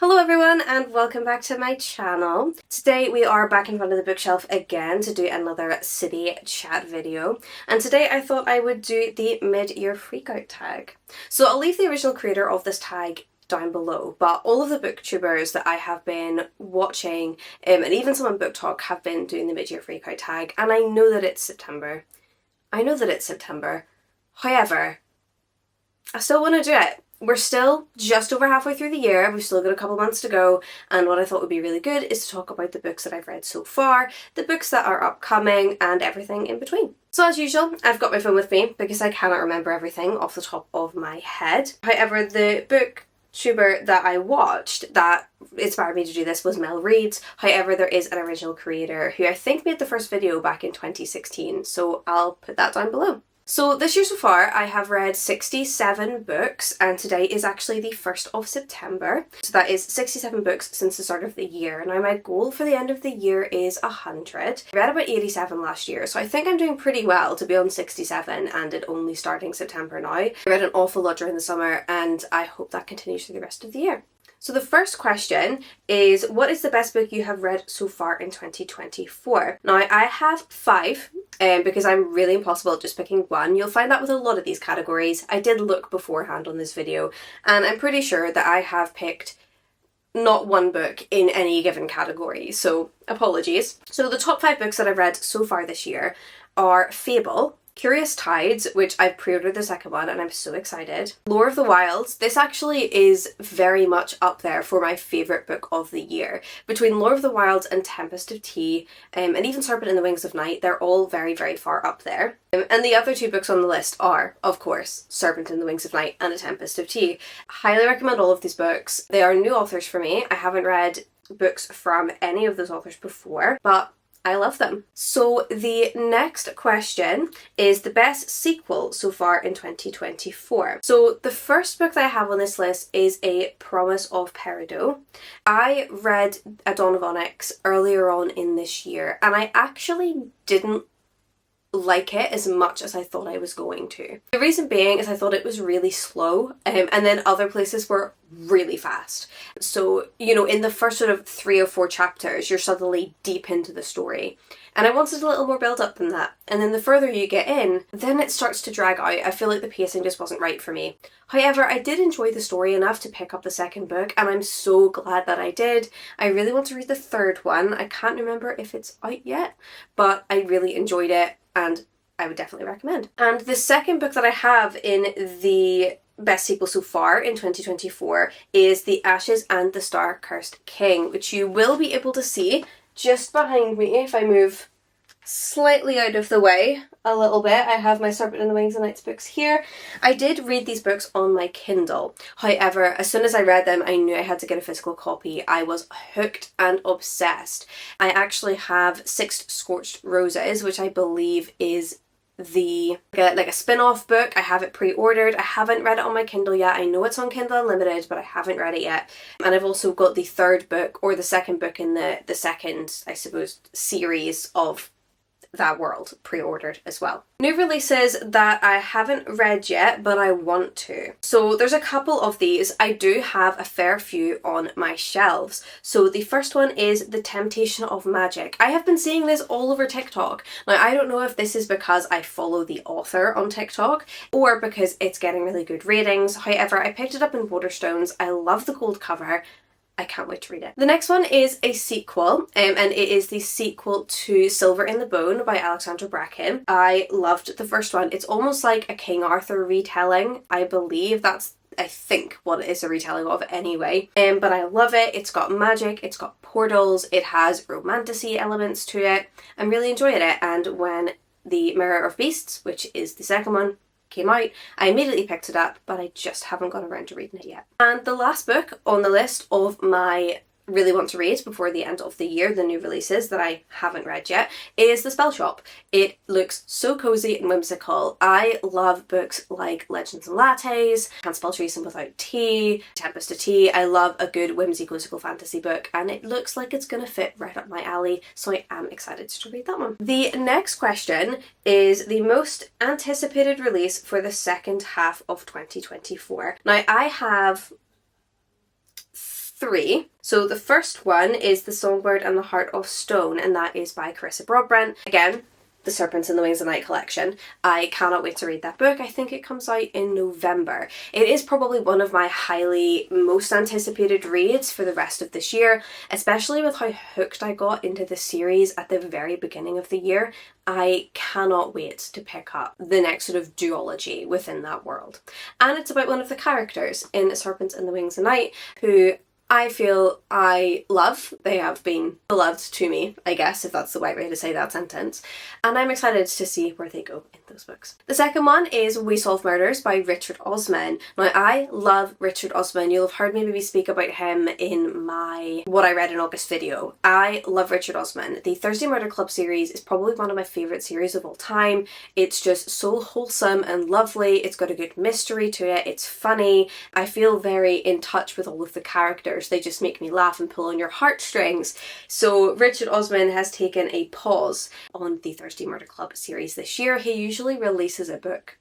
Hello everyone and welcome back to my channel. Today we are back in front of the bookshelf again to do another city chat video, and today I thought I would do the mid-year freakout tag. So I'll leave the original creator of this tag down below, but all of the booktubers that I have been watching and even some on Book Talk have been doing the mid-year freakout tag, and I know that it's September. However, I still want to do it. We're still just over halfway through the year, we've still got a couple months to go, and what I thought would be really good is to talk about the books that I've read so far, the books that are upcoming, and everything in between. So as usual, I've got my phone with me because I cannot remember everything off the top of my head. However, the booktuber that I watched that inspired me to do this was MelReads. However, there is an original creator who I think made the first video back in 2016, so I'll put that down below. So this year so far I have read 67 books, and today is actually the 1st of September. So that is 67 books since the start of the year. Now my goal for the end of the year is 100. I read about 87 last year, so I think I'm doing pretty well to be on 67 and it only starting September now. I read an awful lot during the summer and I hope that continues through the rest of the year. So the first question is, what is the best book you have read so far in 2024? Now I have 5 because I'm really impossible at just picking one. You'll find that with a lot of these categories. I did look beforehand on this video and I'm pretty sure that I have picked not one book in any given category, so apologies. So the top 5 books that I've read so far this year are Fable, Curious Tides, which I've pre-ordered the second one and I'm so excited. Lore of the Wilds. This actually is very much up there for my favourite book of the year. Between Lore of the Wilds and Tempest of Tea, and even Serpent in the Wings of Night, they're all very, very far up there. And the other 2 books on the list are, of course, Serpent in the Wings of Night and A Tempest of Tea. Highly recommend all of these books. They are new authors for me. I haven't read books from any of those authors before, but I love them. So the next question is the best sequel so far in 2024. So the first book that I have on this list is A Promise of Peridot. I read A Dawn of Onyx earlier on in this year and I actually didn't like it as much as I thought I was going to. The reason being is I thought it was really slow and then other places were really fast. So, you know, in the first sort of 3 or 4 chapters you're suddenly deep into the story and I wanted a little more build up than that, and then the further you get in then it starts to drag out. I feel like the pacing just wasn't right for me. However, I did enjoy the story enough to pick up the second book and I'm so glad that I did. I really want to read the third one. I can't remember if it's out yet, but I really enjoyed it and I would definitely recommend. And the second book that I have in the best sequel so far in 2024 is The Ashes and the Star-Cursed King, which you will be able to see just behind me if I move slightly out of the way a little bit. I have my Serpent in the Wings of Night books here. I did read these books on my Kindle. However, as soon as I read them, I knew I had to get a physical copy. I was hooked and obsessed. I actually have Six Scorched Roses, which I believe is like a spin-off book. I have it pre-ordered. I haven't read it on my Kindle yet. I know it's on Kindle Unlimited, but I haven't read it yet. And I've also got the third book, or the second book in the second, I suppose, series of that world pre-ordered as well. New releases that I haven't read yet but I want to. So there's a couple of these. I do have a fair few on my shelves. So the first one is The Temptation of Magic. I have been seeing this all over TikTok. Now I don't know if this is because I follow the author on TikTok or because it's getting really good ratings. However, I picked it up in Waterstones. I love the gold cover. I can't wait to read it. The next one is a sequel, and it is the sequel to Silver in the Bone by Alexandra Bracken. I loved the first one. It's almost like a King Arthur retelling. I believe that's, I think, what it is a retelling of anyway. But I love it. It's got magic, it's got portals, it has romantasy elements to it. I'm really enjoying it, and when The Mirror of Beasts, which is the second one, came out, I immediately picked it up, but I just haven't got around to reading it yet. And the last book on the list of my really want to read before the end of the year, the new releases that I haven't read yet, is The Spell Shop. It looks so cozy and whimsical. I love books like Legends and Lattes, Can't Spell Treason Without Tea, Tempest of Tea. I love a good whimsical fantasy book and it looks like it's gonna fit right up my alley, so I am excited to read that one. The next question is the most anticipated release for the second half of 2024. Now I have 3. So the first one is The Songbird and the Heart of Stone, and that is by Carissa Broadbent. Again, the Serpent and the Wings of Night collection. I cannot wait to read that book. I think it comes out in November. It is probably one of my most anticipated reads for the rest of this year, especially with how hooked I got into the series at the very beginning of the year. I cannot wait to pick up the next sort of duology within that world. And it's about one of the characters in Serpent and the Wings of Night who I feel I love. They have been beloved to me, I guess, if that's the right way to say that sentence. And I'm excited to see where they go in those books. The second one is We Solve Murders by Richard Osman. Now, I love Richard Osman. You'll have heard me maybe speak about him in my What I Read in August video. I love Richard Osman. The Thursday Murder Club series is probably one of my favourite series of all time. It's just so wholesome and lovely. It's got a good mystery to it. It's funny. I feel very in touch with all of the characters. They just make me laugh and pull on your heartstrings. So Richard Osman has taken a pause on the Thursday Murder Club series this year. He usually releases a book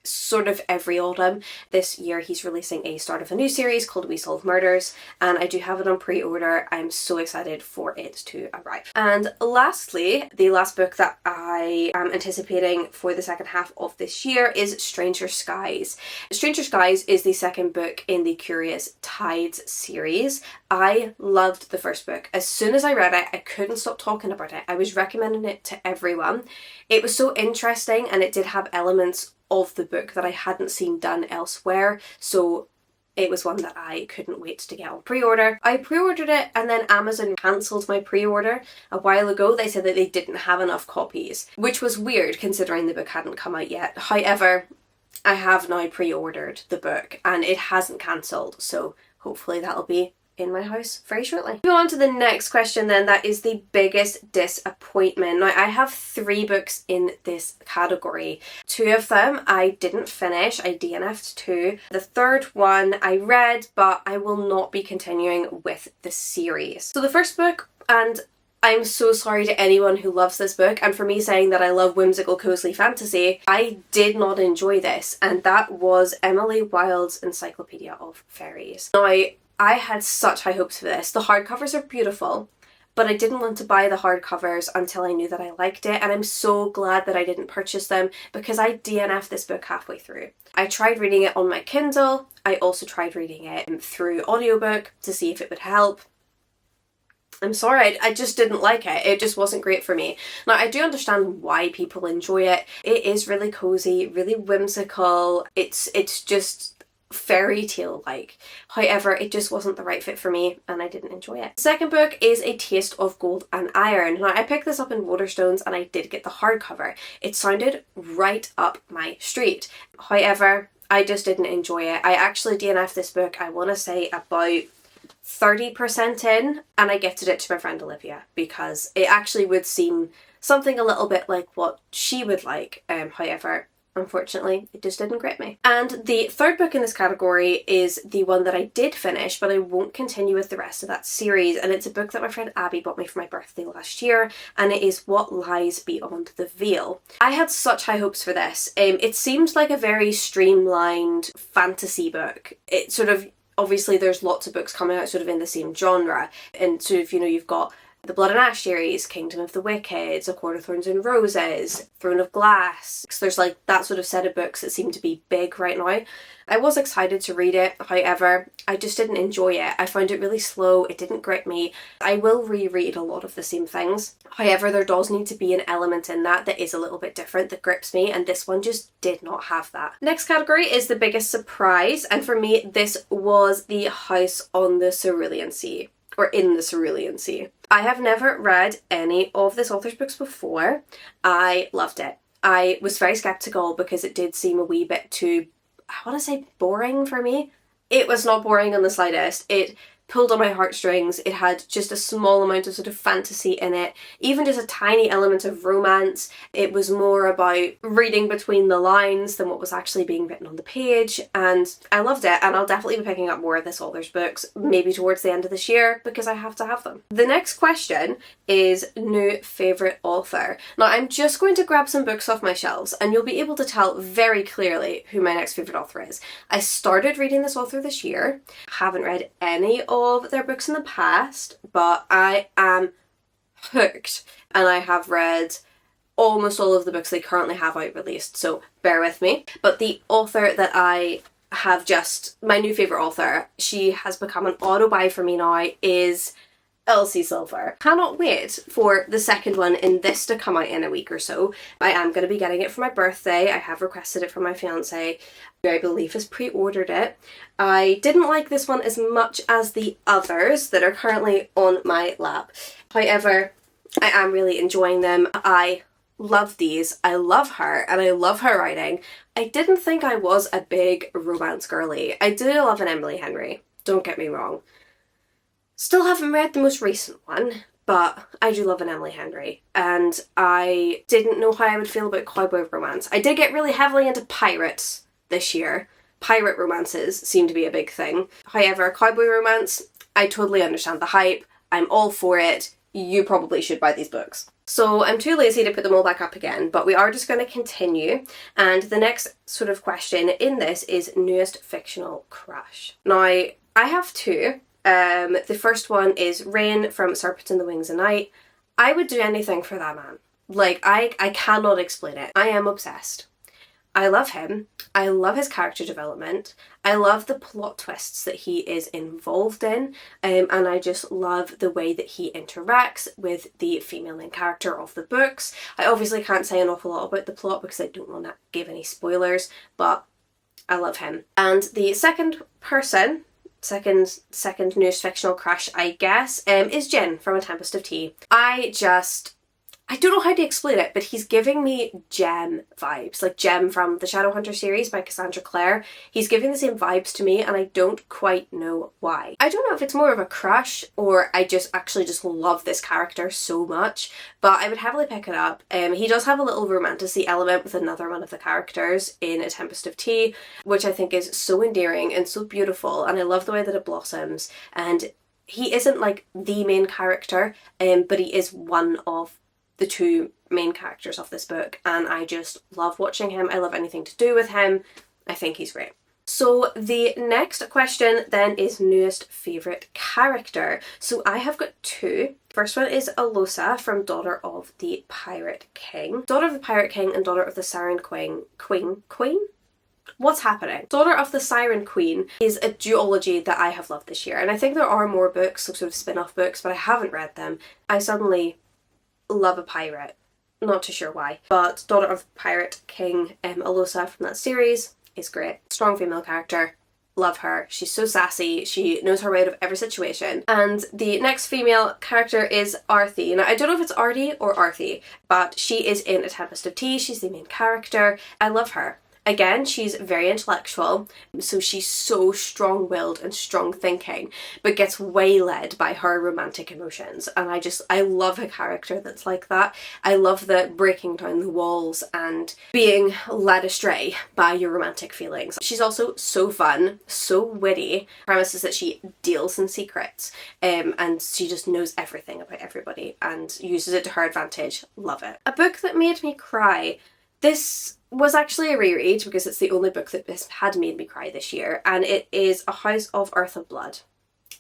sort of every autumn. This year he's releasing a start of a new series called We Solve Murders, and I do have it on pre-order. I'm so excited for it to arrive. And lastly, the last book that I am anticipating for the second half of this year is Stranger Skies. Stranger Skies is the second book in the Curious Tides series. I loved the first book. As soon as I read it, I couldn't stop talking about it. I was recommending it to everyone. It was so interesting, and it did have elements of the book that I hadn't seen done elsewhere, so it was one that I couldn't wait to get on pre-order. I pre-ordered it, and then Amazon cancelled my pre-order a while ago. They said that they didn't have enough copies, which was weird considering the book hadn't come out yet. However, I have now pre-ordered the book and it hasn't cancelled, so hopefully that'll be in my house very shortly. Moving on to the next question then, that is the biggest disappointment. Now, I have 3 books in this category. 2 of them I didn't finish. I DNF'd 2. The third one I read, but I will not be continuing with the series. So the first book, and I'm so sorry to anyone who loves this book, and for me saying that I love whimsical cozy fantasy, I did not enjoy this, and that was Emily Wilde's Encyclopaedia of Faeries. Now, I had such high hopes for this. The hardcovers are beautiful, but I didn't want to buy the hardcovers until I knew that I liked it, and I'm so glad that I didn't purchase them because I DNF'd this book halfway through. I tried reading it on my Kindle. I also tried reading it through audiobook to see if it would help. I'm sorry, I just didn't like it. It just wasn't great for me. Now, I do understand why people enjoy it. It is really cozy, really whimsical. It's just fairy tale like. However, it just wasn't the right fit for me and I didn't enjoy it. The second book is A Taste of Gold and Iron. Now, I picked this up in Waterstones and I did get the hardcover. It sounded right up my street. However, I just didn't enjoy it. I actually DNF'd this book, I want to say about 30% in, and I gifted it to my friend Olivia because it actually would seem something a little bit like what she would like. However, unfortunately, it just didn't grip me. And the third book in this category is the one that I did finish, but I won't continue with the rest of that series. And it's a book that my friend Abby bought me for my birthday last year, and it is What Lies Beyond the Veil. I had such high hopes for this. It seemed like a very streamlined fantasy book. It sort of, obviously there's lots of books coming out sort of in the same genre, and sort of, you know, you've got the Blood and Ash series, Kingdom of the Wicked, A Court of Thorns and Roses, Throne of Glass. So there's like that sort of set of books that seem to be big right now. I was excited to read it, however, I just didn't enjoy it. I found it really slow, it didn't grip me. I will reread a lot of the same things. However, there does need to be an element in that is a little bit different that grips me, and this one just did not have that. Next category is the biggest surprise, and for me this was The House on the Cerulean Sea, or in the Cerulean Sea. I have never read any of this author's books before. I loved it. I was very skeptical because it did seem a wee bit too, I want to say, boring for me. It was not boring in the slightest. It pulled on my heartstrings. It had just a small amount of sort of fantasy in it, even just a tiny element of romance. It was more about reading between the lines than what was actually being written on the page, and I loved it, and I'll definitely be picking up more of this author's books, maybe towards the end of this year, because I have to have them. The next question is new favourite author. Now, I'm just going to grab some books off my shelves and you'll be able to tell very clearly who my next favourite author is. I started reading this author this year, haven't read any of of their books in the past, but I am hooked, and I have read almost all of the books they currently have out released, so bear with me. But the author that I have just, my new favourite author, she has become an auto-buy for me now, is Elsie Silver. Cannot wait for the second one in this to come out in a week or so. I am going to be getting it for my birthday. I have requested it from my fiance, who I believe has pre-ordered it. I didn't like this one as much as the others that are currently on my lap. However, I am really enjoying them. I love these. I love her, and I love her writing. I didn't think I was a big romance girly. I do love an Emily Henry, don't get me wrong. Still haven't read the most recent one, but I do love an Emily Henry, and I didn't know how I would feel about cowboy romance. I did get really heavily into pirates this year. Pirate romances seem to be a big thing. However, cowboy romance, I totally understand the hype. I'm all for it. You probably should buy these books. So I'm too lazy to put them all back up again, but we are just going to continue. And the next sort of question in this is newest fictional crush. Now, I have two. The first one is Rain from Serpent and the Wings of Night. I would do anything for that man. Like, I cannot explain it. I am obsessed. I love him. I love his character development. I love the plot twists that he is involved in. And I just love the way that he interacts with the female main character of the books. I obviously can't say an awful lot about the plot because I don't want to give any spoilers, but I love him. And the second person, second newest fictional crush, I guess, is Jin from A Tempest of Tea. I don't know how to explain it, but he's giving me Jem vibes, like Jem from the Shadowhunter series by Cassandra Clare. He's giving the same vibes to me, and I don't quite know why. I don't know if it's more of a crush or I just love this character so much, but I would heavily pick it up. He does have a little romanticy element with another one of the characters in A Tempest of Tea, which I think is so endearing and so beautiful, and I love the way that it blossoms. And he isn't like the main character, but he is one of the two main characters of this book, and I just love watching him. I love anything to do with him. I think he's great. So the next question then is newest favourite character. So I have got two. First one is Alosa from Daughter of the Pirate King. Daughter of the Pirate King and Daughter of the Siren Queen? What's happening? Daughter of the Siren Queen is a duology that I have loved this year, and I think there are more books, sort of spin-off books, but I haven't read them. I suddenly love a pirate. Not too sure why. But Daughter of the Pirate King, Alosa from that series, is great. Strong female character. Love her. She's so sassy. She knows her way out of every situation. And the next female character is Arthi. Now, I don't know if it's Artie or Arthi, but she is in A Tempest of Tea. She's the main character. I love her. Again, she's very intellectual, so she's so strong-willed and strong-thinking, but gets waylaid by her romantic emotions. And I love a character that's like that. I love the breaking down the walls and being led astray by your romantic feelings. She's also so fun, so witty. Premise is that she deals in secrets, and she just knows everything about everybody and uses it to her advantage. Love it. A book that made me cry. This was actually a reread because it's the only book that had made me cry this year, and it is A House of Earth and Blood.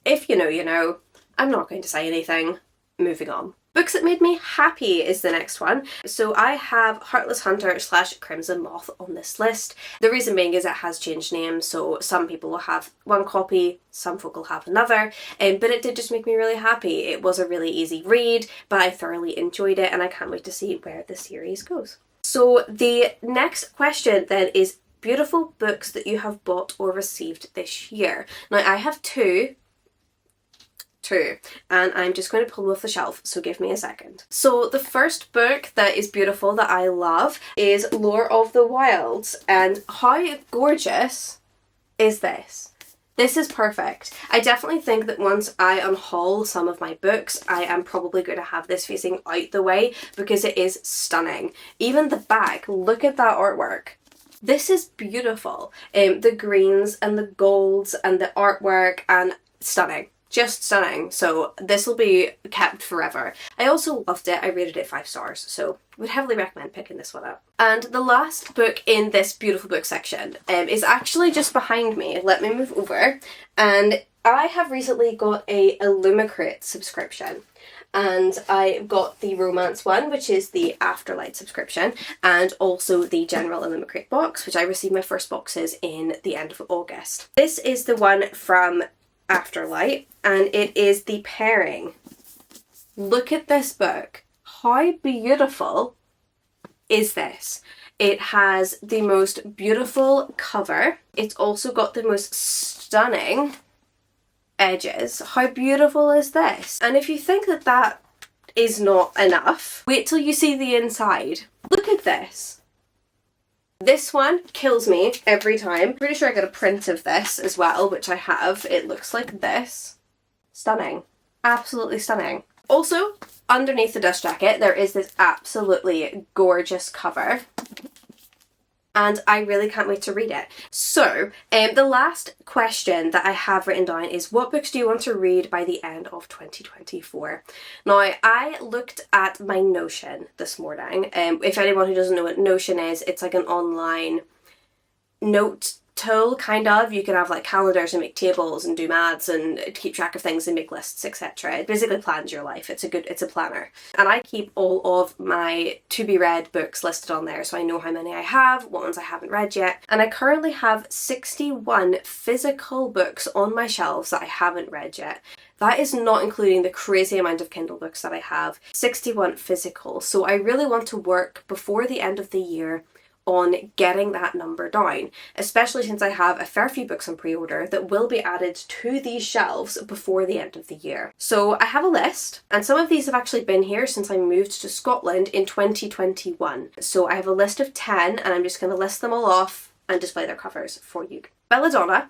If you know, you know. I'm not going to say anything. Moving on. Books that made me happy is the next one. So I have Heartless Hunter / Crimson Moth on this list. The reason being is it has changed names, so some people will have one copy, some folk will have another, but it did just make me really happy. It was a really easy read, but I thoroughly enjoyed it, and I can't wait to see where the series goes. So the next question then is beautiful books that you have bought or received this year. Now I have two, and I'm just going to pull them off the shelf, so give me a second. So the first book that is beautiful that I love is Lore of the Wilds, and how gorgeous is this? This is perfect. I definitely think that once I unhaul some of my books, I am probably going to have this facing out the way because it is stunning. Even the back, look at that artwork. This is beautiful. The greens and the golds and the artwork, and stunning. Just stunning. So this will be kept forever. I also loved it. I rated it 5 stars, so would heavily recommend picking this one up. And the last book in this beautiful book section is actually just behind me. Let me move over. And I have recently got a Illumicrate subscription, and I got the romance one, which is the Afterlight subscription, and also the general Illumicrate box, which I received my first boxes in the end of August. This is the one from Afterlight, and it is the pairing. Look at this book. How beautiful is this? It has the most beautiful cover. It's also got the most stunning edges. How beautiful is this? And if you think that that is not enough, wait till you see the inside. Look at this. This one kills me every time. Pretty sure I got a print of this as well, which I have. It looks like this. Stunning. Absolutely stunning. Also, underneath the dust jacket, there is this absolutely gorgeous cover. And I really can't wait to read it. So, the last question that I have written down is, what books do you want to read by the end of 2024? Now, I looked at my Notion this morning. If anyone who doesn't know what Notion is, it's like an online note tool, kind of. You can have like calendars and make tables and do maths and keep track of things and make lists, etc. It basically plans your life. It's a planner. And I keep all of my to be read books listed on there, so I know how many I have, what ones I haven't read yet. And I currently have 61 physical books on my shelves that I haven't read yet. That is not including the crazy amount of Kindle books that I have. 61 physical. So I really want to work before the end of the year on getting that number down, especially since I have a fair few books on pre-order that will be added to these shelves before the end of the year. So I have a list, and some of these have actually been here since I moved to Scotland in 2021. So I have a list of 10, and I'm just going to list them all off and display their covers for you. Belladonna,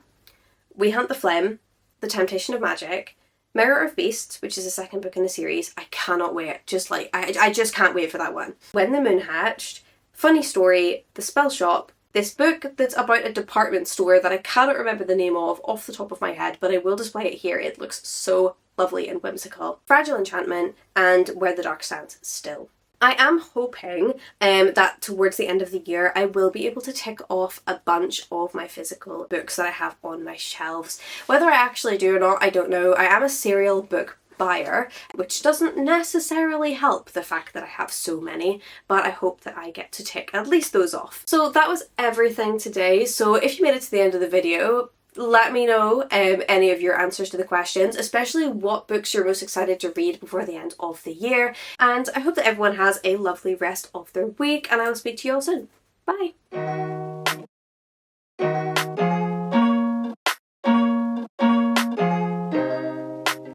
We Hunt the Flame, The Temptation of Magic, Mirror of Beasts, which is the second book in the series. I cannot wait. I just can't wait for that one. When the Moon Hatched, Funny Story, The Spell Shop, this book that's about a department store that I cannot remember the name of off the top of my head, but I will display it here. It looks so lovely and whimsical. Fragile Enchantment, and Where the Dark Stands Still. I am hoping that towards the end of the year I will be able to tick off a bunch of my physical books that I have on my shelves. Whether I actually do or not, I don't know. I am a serial book buyer, which doesn't necessarily help the fact that I have so many, but I hope that I get to tick at least those off. So that was everything today. So if you made it to the end of the video, let me know any of your answers to the questions, especially what books you're most excited to read before the end of the year. And I hope that everyone has a lovely rest of their week, and I will speak to you all soon. Bye!